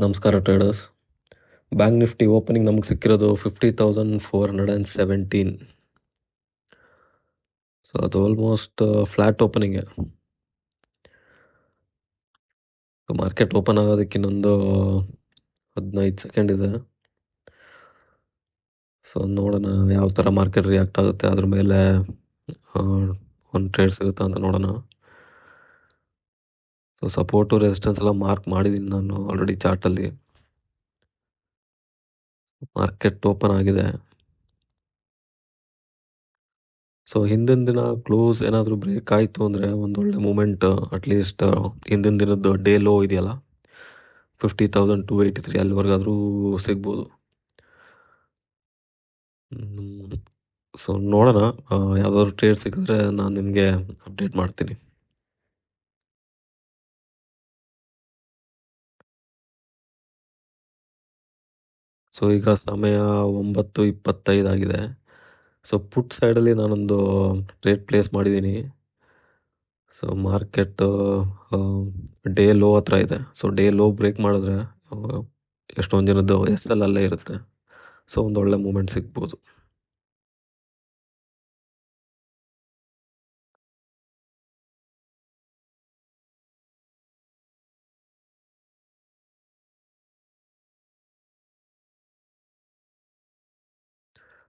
ನಮಸ್ಕಾರ traders. Bank Nifty opening ನಮಗೆ ಸಿಕ್ಕಿರೋದು 50,417. ಸೊ ಅದು almost flat opening. Market open ಆಗೋದಕ್ಕೆ ಇನ್ನೊಂದು 15 ಸೆಕೆಂಡ್ ಇದೆ. ಸೊ ನೋಡೋಣ ಯಾವ ಥರ ಮಾರ್ಕೆಟ್ ರಿಯಾಕ್ಟ್ ಆಗುತ್ತೆ, ಅದ್ರ ಮೇಲೆ ಒಂದು ಟ್ರೇಡ್ ಸಿಗುತ್ತಾ ಅಂತ ನೋಡೋಣ. ಸೊ ಸಪೋರ್ಟು ರೆಸಿಸ್ಟೆನ್ಸ್ ಎಲ್ಲ ಮಾರ್ಕ್ ಮಾಡಿದ್ದೀನಿ ನಾನು ಆಲ್ರೆಡಿ ಚಾರ್ಟಲ್ಲಿ. ಮಾರ್ಕೆಟ್ ಓಪನ್ ಆಗಿದೆ. ಸೊ ಹಿಂದಿನ ದಿನ ಕ್ಲೋಸ್ ಏನಾದರೂ ಬ್ರೇಕ್ ಆಯಿತು ಅಂದರೆ ಒಂದೊಳ್ಳೆ ಮೂಮೆಂಟ್, ಅಟ್ಲೀಸ್ಟ್ ಹಿಂದಿನ ದಿನದ್ದು ಡೇ ಲೋ ಇದೆಯಲ್ಲ 50,283 ಅಲ್ಲಿವರೆಗಾದರೂ ಸಿಗ್ಬೋದು. ಸೊ ನೋಡೋಣ, ಯಾವುದಾದ್ರು ಟ್ರೇಡ್ ಸಿಕ್ಕಿದ್ರೆ ನಾನು ನಿಮಗೆ ಅಪ್ಡೇಟ್ ಮಾಡ್ತೀನಿ. ಸೊ ಈಗ ಸಮಯ 9:25 ಆಗಿದೆ. ಸೊ ಪುಟ್ ಸೈಡಲ್ಲಿ ನಾನೊಂದು ಟ್ರೇಡ್ ಪ್ಲೇಸ್ ಮಾಡಿದ್ದೀನಿ. ಸೊ ಮಾರ್ಕೆಟ್ ಡೇ ಲೋ ಹತ್ರ ಇದೆ. ಸೊ ಡೇ ಲೋ ಬ್ರೇಕ್ ಮಾಡಿದ್ರೆ ಎಷ್ಟೊಂದು ಜನದ್ದು SL ಅಲ್ಲೇ ಇರುತ್ತೆ. ಸೊ ಒಂದು ಒಳ್ಳೆ ಮೂಮೆಂಟ್ ಸಿಗ್ಬೋದು.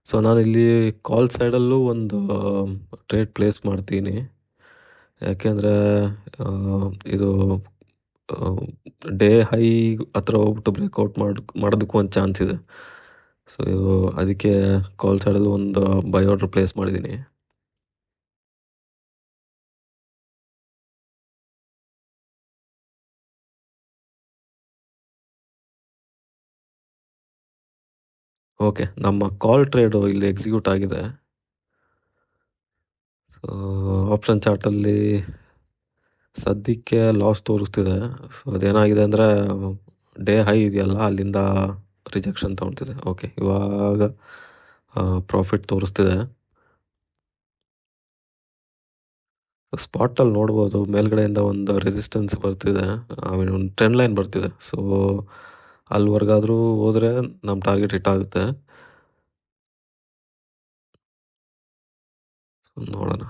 ಸೊ ನಾನಿಲ್ಲಿ ಕಾಲ್ ಸೈಡಲ್ಲೂ ಒಂದು ಟ್ರೇಡ್ ಪ್ಲೇಸ್ ಮಾಡ್ತೀನಿ. ಯಾಕೆಂದರೆ ಇದು ಡೇ ಹೈ ಹತ್ರ ಹೋಗ್ಬಿಟ್ಟು ಬ್ರೇಕ್ಔಟ್ ಮಾಡೋದಕ್ಕೂ ಒಂದು ಚಾನ್ಸ್ ಇದೆ. ಸೊ ಅದಕ್ಕೆ ಕಾಲ್ ಸೈಡಲ್ಲಿ ಒಂದು ಬೈ ಆರ್ಡರ್ ಪ್ಲೇಸ್ ಮಾಡಿದ್ದೀನಿ. ಓಕೆ, ನಮ್ಮ ಕಾಲ್ ಟ್ರೇಡು ಇಲ್ಲಿ ಎಕ್ಸಿಕ್ಯೂಟ್ ಆಗಿದೆ. ಸೊ ಆಪ್ಷನ್ ಚಾರ್ಟಲ್ಲಿ ಸದ್ಯಕ್ಕೆ ಲಾಸ್ ತೋರಿಸ್ತಿದೆ. ಸೊ ಅದೇನಾಗಿದೆ ಅಂದರೆ ಡೇ ಹೈ ಇದೆಯಲ್ಲ ಅಲ್ಲಿಂದ ರಿಜೆಕ್ಷನ್ ತೊಗೊಳ್ತಿದೆ. ಓಕೆ, ಇವಾಗ ಪ್ರಾಫಿಟ್ ತೋರಿಸ್ತಿದೆ. ಸ್ಪಾಟಲ್ಲಿ ನೋಡ್ಬೋದು ಮೇಲ್ಗಡೆಯಿಂದ ಒಂದು ರೆಸಿಸ್ಟೆನ್ಸ್ ಬರ್ತಿದೆ, ಒಂದು ಟ್ರೆಂಡ್ ಲೈನ್ ಬರ್ತಿದೆ. ಸೊ ಅಲ್ಲಿವರೆಗಾದರೂ ಹೋದರೆ ನಮ್ಮ ಟಾರ್ಗೆಟ್ ಹಿಟ್ ಆಗುತ್ತೆ. ಸೊ ನೋಡೋಣ.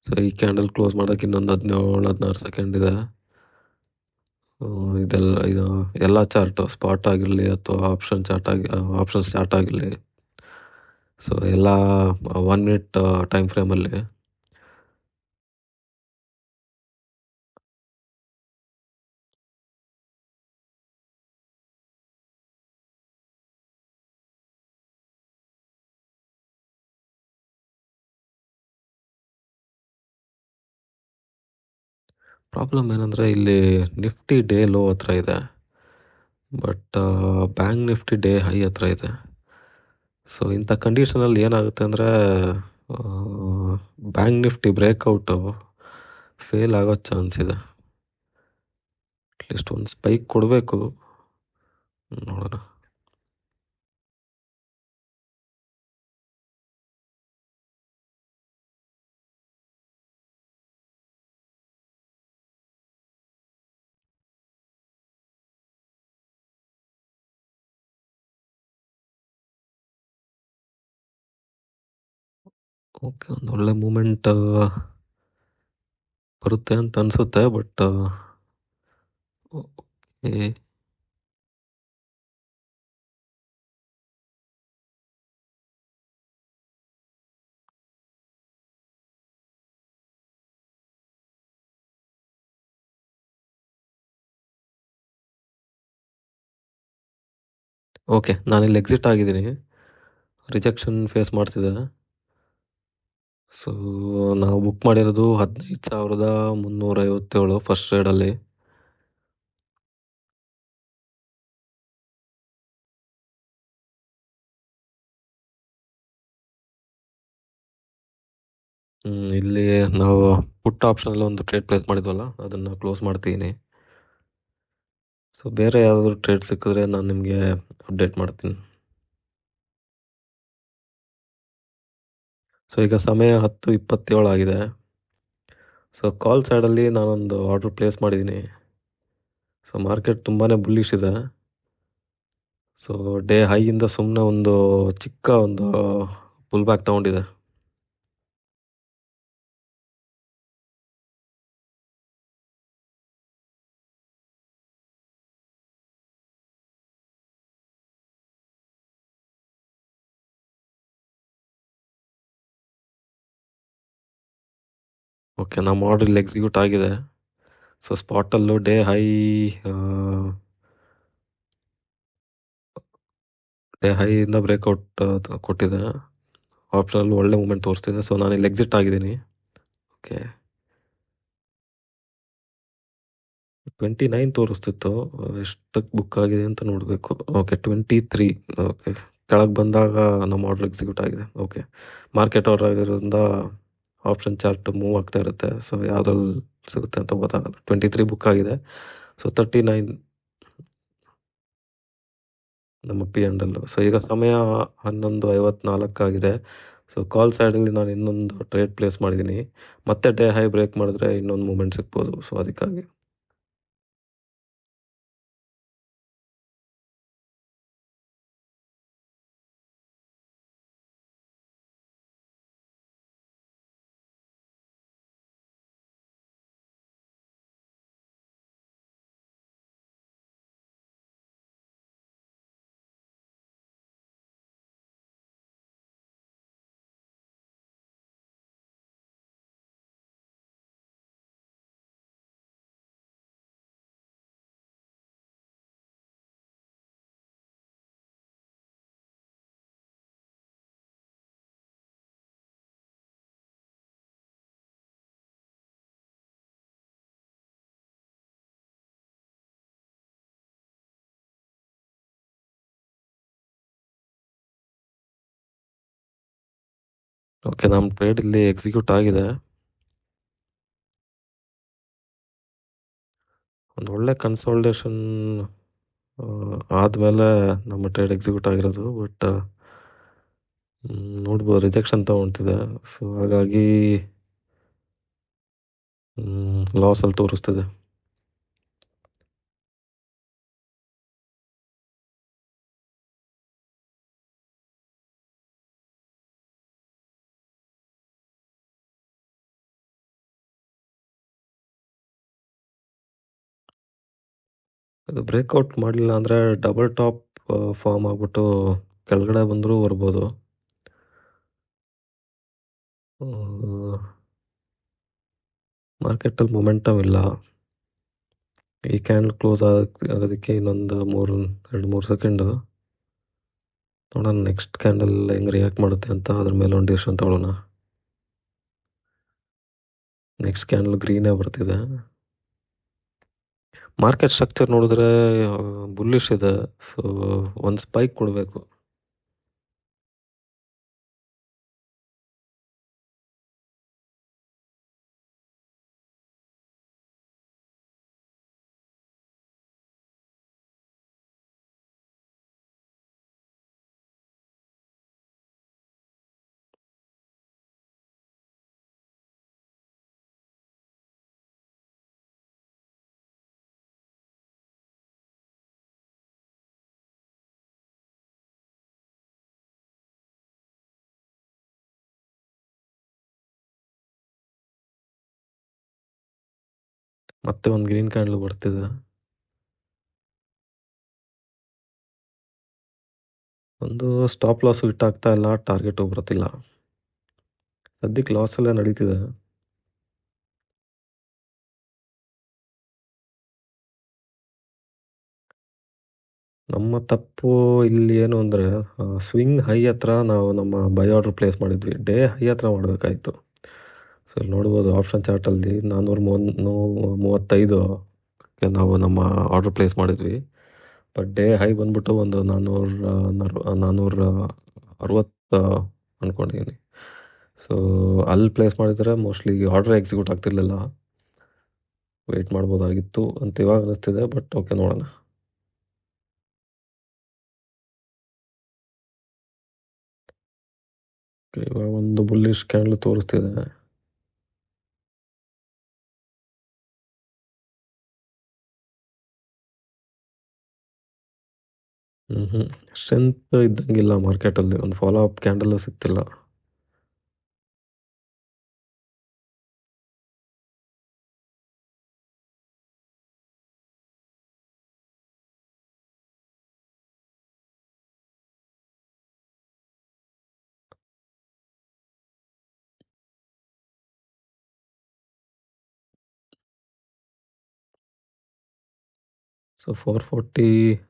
ಸೊ ಈ ಕ್ಯಾಂಡಲ್ ಕ್ಲೋಸ್ ಮಾಡೋಕ್ಕೆ ಇನ್ನೊಂದು 17-16 ಸೆಕೆಂಡ್ ಇದೆ. ಇದು ಎಲ್ಲ ಚಾರ್ಟು, ಸ್ಪಾಟ್ ಆಗಿರಲಿ ಅಥವಾ ಆಪ್ಷನ್ಸ್ ಚಾರ್ಟ್ ಆಗಿರಲಿ, ಸೊ ಎಲ್ಲ 1 ಮಿನಿಟ್ ಟೈಮ್ ಫ್ರೇಮಲ್ಲಿ. ಪ್ರಾಬ್ಲಮ್ ಏನಂದರೆ ಇಲ್ಲಿ ನಿಫ್ಟಿ ಡೇ ಲೋ ಹತ್ರ ಇದೆ, but bank Nifty day high ಹತ್ರ ಇದೆ. ಸೊ ಇಂಥ ಕಂಡೀಷನಲ್ಲಿ ಏನಾಗುತ್ತೆ ಅಂದರೆ ಬ್ಯಾಂಕ್ ನಿಫ್ಟಿ ಬ್ರೇಕ್ಔಟು ಫೇಲ್ ಆಗೋ ಚಾನ್ಸ್ ಇದೆ. ಅಟ್ಲೀಸ್ಟ್ ಒಂದು ಸ್ಪೈಕ್ ಕೊಡಬೇಕು, ನೋಡೋಣ. ಓಕೆ, ಒಂದು ಒಳ್ಳೆ ಮೂಮೆಂಟ್ ಬರುತ್ತೆ ಅಂತ ಅನಿಸುತ್ತೆ, ಬಟ್ ಓಕೆ, ನಾನಿಲ್ಲಿ ಎಕ್ಸಿಟ್ ಆಗಿದ್ದೀನಿ. ರಿಜೆಕ್ಷನ್ ಫೇಸ್ ಮಾಡ್ತಿದೆ. ಸೊ ನಾವು ಬುಕ್ ಮಾಡಿರೋದು 15,357 ಫಸ್ಟ್ ಟ್ರೇಡಲ್ಲಿ. ಇಲ್ಲಿ ನಾವು ಪುಟ್ ಆಪ್ಷನಲ್ಲಿ ಒಂದು ಟ್ರೇಡ್ ಪ್ಲೇಸ್ ಮಾಡಿದ್ವಲ್ಲ, ಅದನ್ನು ಕ್ಲೋಸ್ ಮಾಡ್ತೀನಿ. ಸೊ ಬೇರೆ ಯಾವುದಾದ್ರು ಟ್ರೇಡ್ ಸಿಕ್ಕಿದ್ರೆ ನಾನು ನಿಮಗೆ ಅಪ್ಡೇಟ್ ಮಾಡ್ತೀನಿ. ಸೊ ಈಗ ಸಮಯ 10:27 ಆಗಿದೆ. ಸೊ ಕಾಲ್ ಸೈಡಲ್ಲಿ ನಾನೊಂದು ಆರ್ಡ್ರ್ ಪ್ಲೇಸ್ ಮಾಡಿದ್ದೀನಿ. ಸೊ ಮಾರ್ಕೆಟ್ ತುಂಬಾ ಬುಲ್ಲಿಶ್ ಇದೆ. ಸೊ ಡೇ ಹೈಯಿಂದ ಸುಮ್ಮನೆ ಒಂದು ಚಿಕ್ಕ ಒಂದು ಪುಲ್ ಬ್ಯಾಕ್ ತೊಗೊಂಡಿದೆ. ಓಕೆ, ನಮ್ಮ ಆರ್ಡ್ರ್ ಇಲ್ಲಿ ಎಕ್ಸಿಕ್ಯೂಟ್ ಆಗಿದೆ. ಸೊ ಸ್ಪಾಟಲ್ಲೂ ಡೇ ಹೈಯಿಂದ ಬ್ರೇಕ್ಔಟ್ ಕೊಟ್ಟಿದೆ. ಆಪ್ಷನಲ್ಲೂ ಒಳ್ಳೆ ಮೂಮೆಂಟ್ ತೋರಿಸ್ತಿದೆ. ಸೊ ನಾನು ಇಲ್ಲಿ ಎಕ್ಸಿಟ್ ಆಗಿದ್ದೀನಿ. ಓಕೆ, 29 ತೋರಿಸ್ತಿತ್ತು. ಎಷ್ಟಕ್ಕೆ ಬುಕ್ ಆಗಿದೆ ಅಂತ ನೋಡಬೇಕು. ಓಕೆ, 23. ಓಕೆ, ಕೆಳಗೆ ಬಂದಾಗ ನಮ್ಮ ಆರ್ಡರ್ ಎಕ್ಸಿಕ್ಯೂಟ್ ಆಗಿದೆ. ಓಕೆ, ಮಾರ್ಕೆಟ್ ಆರ್ಡರ್ ಆಗಿರೋದ್ರಿಂದ ಆಪ್ಷನ್ ಚಾರ್ಟ್ ಮೂವ್ ಆಗ್ತಾ ಇರುತ್ತೆ. ಸೊ ಯಾವುದ್ರಲ್ಲಿ ಸಿಗುತ್ತೆ ಅಂತ ಗೊತ್ತಾಗಲ್ಲ. 23 ಬುಕ್ ಆಗಿದೆ. ಸೊ 39 ನಮ್ಮ ಪಿ ಎಂಡಲ್ಲು. ಸೊ ಈಗ ಸಮಯ 11:54 ಆಗಿದೆ. ಸೊ ಕಾಲ್ ಸೈಡಲ್ಲಿ ನಾನು ಇನ್ನೊಂದು ಟ್ರೇಡ್ ಪ್ಲೇಸ್ ಮಾಡಿದ್ದೀನಿ. ಮತ್ತೆ ಡೇ ಹೈ ಬ್ರೇಕ್ ಮಾಡಿದ್ರೆ ಇನ್ನೊಂದು ಮೂಮೆಂಟ್ ಸಿಗ್ಬೋದು. ಸೊ ಅದಕ್ಕಾಗಿ ಓಕೆ, ನಮ್ಮ ಟ್ರೇಡ್ ಇಲ್ಲಿ ಎಕ್ಸಿಕ್ಯೂಟ್ ಆಗಿದೆ. ಒಂದು ಒಳ್ಳೆ ಕನ್ಸಾಲ್ಟೇಷನ್ ಆದಮೇಲೆ ನಮ್ಮ ಟ್ರೇಡ್ ಎಕ್ಸಿಕ್ಯೂಟ್ ಆಗಿರೋದು. ಬಟ್ ನೋಡ್ಬೋದು ರಿಜೆಕ್ಷನ್ ತೊಗೊಳ್ತಿದೆ. ಸೊ ಹಾಗಾಗಿ ಲಾಸಲ್ಲಿ ತೋರಿಸ್ತಿದೆ. ಅದು ಬ್ರೇಕ್ಔಟ್ ಮಾಡಲಿಲ್ಲ ಅಂದರೆ ಡಬಲ್ ಟಾಪ್ ಫಾರ್ಮ್ ಆಗಿಬಿಟ್ಟು ಕೆಳಗಡೆ ಬಂದರೂ ಬರ್ಬೋದು. ಮಾರ್ಕೆಟಲ್ಲಿ ಮೊಮೆಂಟಮ್ ಇಲ್ಲ. ಈ ಕ್ಯಾಂಡಲ್ ಕ್ಲೋಸ್ ಆಗೋದಕ್ಕೆ ಇನ್ನೊಂದು 2-3 ಸೆಕೆಂಡು ನೋಡೋಣ. ನೆಕ್ಸ್ಟ್ ಕ್ಯಾಂಡಲ್ ಹೆಂಗೆ ರಿಯಾಕ್ಟ್ ಮಾಡುತ್ತೆ ಅಂತ ಅದ್ರ ಮೇಲೆ ಒಂದು ಡಿಸಿಷನ್ ತಗೊಳ್ಳೋಣ. ನೆಕ್ಸ್ಟ್ ಕ್ಯಾಂಡಲ್ ಗ್ರೀನೇ ಬರ್ತಿದೆ. ಮಾರ್ಕೆಟ್ ಸ್ಟ್ರಕ್ಚರ್ ನೋಡಿದ್ರೆ ಬುಲ್ಲಿಶ್ ಇದೆ. ಸೊ ಒಂದು ಸ್ಪೈಕ್ ಕೊಡಬೇಕು. ಮತ್ತೆ ಒಂದು ಗ್ರೀನ್ ಕ್ಯಾಂಡಲ್ ಬರ್ತಿದೆ. ಒಂದು ಸ್ಟಾಪ್ ಲಾಸು ಹಿಟ್ ಆಗ್ತಾ ಇಲ್ಲ, ಟಾರ್ಗೆಟು ಬರ್ತಿಲ್ಲ. ಸದ್ಯಕ್ಕೆ ಲಾಸಲ್ಲೇ ನಡೀತಿದೆ. ನಮ್ಮ ತಪ್ಪು ಇಲ್ಲಿ ಏನು ಅಂದರೆ ಸ್ವಿಂಗ್ ಹೈ ಹತ್ರ ನಾವು ನಮ್ಮ ಬೈ ಆರ್ಡ್ರ್ ಪ್ಲೇಸ್ ಮಾಡಿದ್ವಿ. ಡೇ ಹೈ ಹತ್ರ ಮಾಡಬೇಕಾಯಿತು. ಸೊ ಇಲ್ಲಿ ನೋಡ್ಬೋದು ಆಪ್ಷನ್ ಚಾರ್ಟಲ್ಲಿ 435ಕ್ಕೆ ನಾವು ನಮ್ಮ ಆರ್ಡ್ರ್ ಪ್ಲೇಸ್ ಮಾಡಿದ್ವಿ. ಬಟ್ ಡೇ ಹೈ ಬಂದ್ಬಿಟ್ಟು ಒಂದು 460 ಅಂದ್ಕೊಂಡಿದ್ದೀನಿ. ಸೊ ಅಲ್ಲಿ ಪ್ಲೇಸ್ ಮಾಡಿದರೆ ಮೋಸ್ಟ್ಲಿ ಆರ್ಡ್ರ್ ಎಕ್ಸಿಕ್ಯೂಟ್ ಆಗ್ತಿರ್ಲಿಲ್ಲ. ವೆಯ್ಟ್ ಮಾಡ್ಬೋದಾಗಿತ್ತು ಅಂತ ಇವಾಗ ಅನ್ನಿಸ್ತಿದೆ. ಬಟ್ ಓಕೆ, ನೋಡೋಣ. ಓಕೆ, ಇವಾಗ ಒಂದು ಬುಲ್ಲಿಶ್ ಕ್ಯಾಂಡಲ್ ತೋರಿಸ್ತಿದೆ. ಸ್ಟ್ರೆಂತ್ ಇದ್ದಂಗಿಲ್ಲ ಮಾರ್ಕೆಟಲ್ಲಿ, ಒಂದು ಫಾಲೋ ಅಪ್ ಕ್ಯಾಂಡಲ್ ಸಿಗ್ತಿಲ್ಲ. ಸೊ 440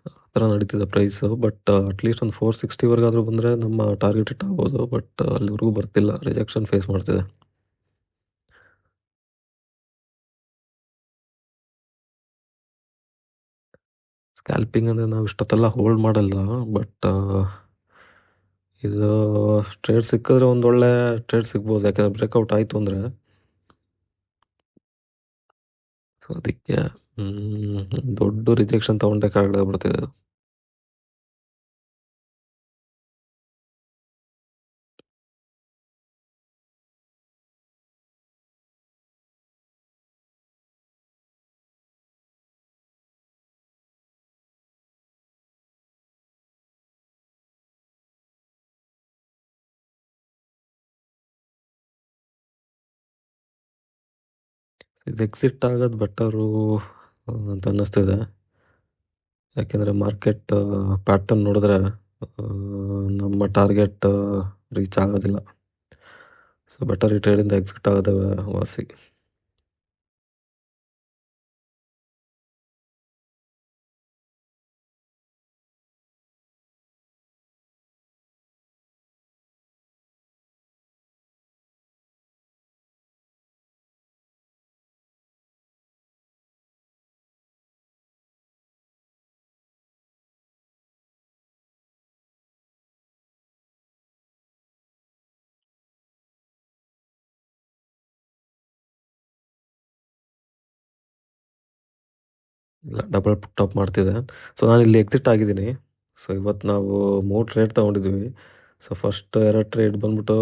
ಆ ಥರ ನಡೀತಿದೆ ಪ್ರೈಸು. ಬಟ್ ಅಟ್ಲೀಸ್ಟ್ ಒಂದು 460 ಬಂದರೆ ನಮ್ಮ ಟಾರ್ಗೆಟ್ ಹಿಟ್ ಆಗ್ಬೋದು. ಬಟ್ ಅಲ್ಲಿವರೆಗೂ ಬರ್ತಿಲ್ಲ, ರಿಜೆಕ್ಷನ್ ಫೇಸ್ ಮಾಡ್ತಿದೆ. ಸ್ಕ್ಯಾಲ್ಪಿಂಗ್ ಅಂದರೆ ನಾವು ಇಷ್ಟೊತ್ತೆಲ್ಲ ಹೋಲ್ಡ್ ಮಾಡಲ್ಲ. ಬಟ್ ಇದು ಟ್ರೇಡ್ ಸಿಕ್ಕಿದ್ರೆ ಒಂದೊಳ್ಳೆ ಟ್ರೇಡ್ ಸಿಗ್ಬೋದು, ಯಾಕೆಂದರೆ ಬ್ರೇಕ್ಔಟ್ ಆಯಿತು ಅಂದರೆ. ಸೊ ಅದಕ್ಕೆ ದೊಡ್ಡ ರಿಜೆಕ್ಷನ್ ತೊಗೊಂಡೆ ಕೆಳಗಡೆ ಬರ್ತಿದೆ. ಇದು ಎಕ್ಸಿಟ್ ಆಗೋದು ಬೆಟರು ಅಂತ ಅನ್ನಿಸ್ತಿದೆ. ಯಾಕೆಂದರೆ ಮಾರ್ಕೆಟ್ ಪ್ಯಾಟರ್ನ್ ನೋಡಿದ್ರೆ ನಮ್ಮ ಟಾರ್ಗೆಟ್ ರೀಚ್ ಆಗೋದಿಲ್ಲ. ಸೊ ಬೆಟರ್ ಈ ಟ್ರೇಡಿಂದ ಎಕ್ಸಿಟ್ ಆಗೋದೇ ವಾಸಿ. ಇಲ್ಲ, ಡಬಲ್ ಟಾಪ್ ಮಾಡ್ತಿದೆ. ಸೊ ನಾನು ಇಲ್ಲಿ ಎಕ್ಸಿಟ್ ಆಗಿದ್ದೀನಿ. ಸೊ ಇವತ್ತು ನಾವು 3 ಟ್ರೇಡ್ ತೊಗೊಂಡಿದ್ವಿ. ಸೊ ಫಸ್ಟ್ 2 ಟ್ರೇಡ್ ಬಂದ್ಬಿಟ್ಟು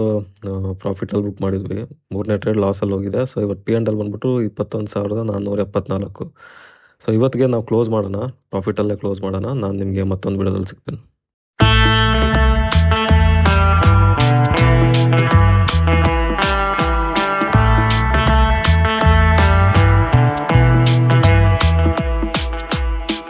ಪ್ರಾಫಿಟಲ್ಲಿ ಬುಕ್ ಮಾಡಿದ್ವಿ. 3ನೇ ಟ್ರೇಡ್ ಲಾಸಲ್ಲಿ ಹೋಗಿದೆ. ಸೊ ಇವತ್ತು P&L ಬಂದ್ಬಿಟ್ಟು 21,474. ಸೊ ಇವತ್ತಿಗೆ ನಾವು ಕ್ಲೋಸ್ ಮಾಡೋಣ, ಪ್ರಾಫಿಟಲ್ಲೇ ಕ್ಲೋಸ್ ಮಾಡೋಣ. ನಾನು ನಿಮಗೆ ಮತ್ತೊಂದು ವಿಡಿಯೋದಲ್ಲಿ ಸಿಗ್ತೀನಿ.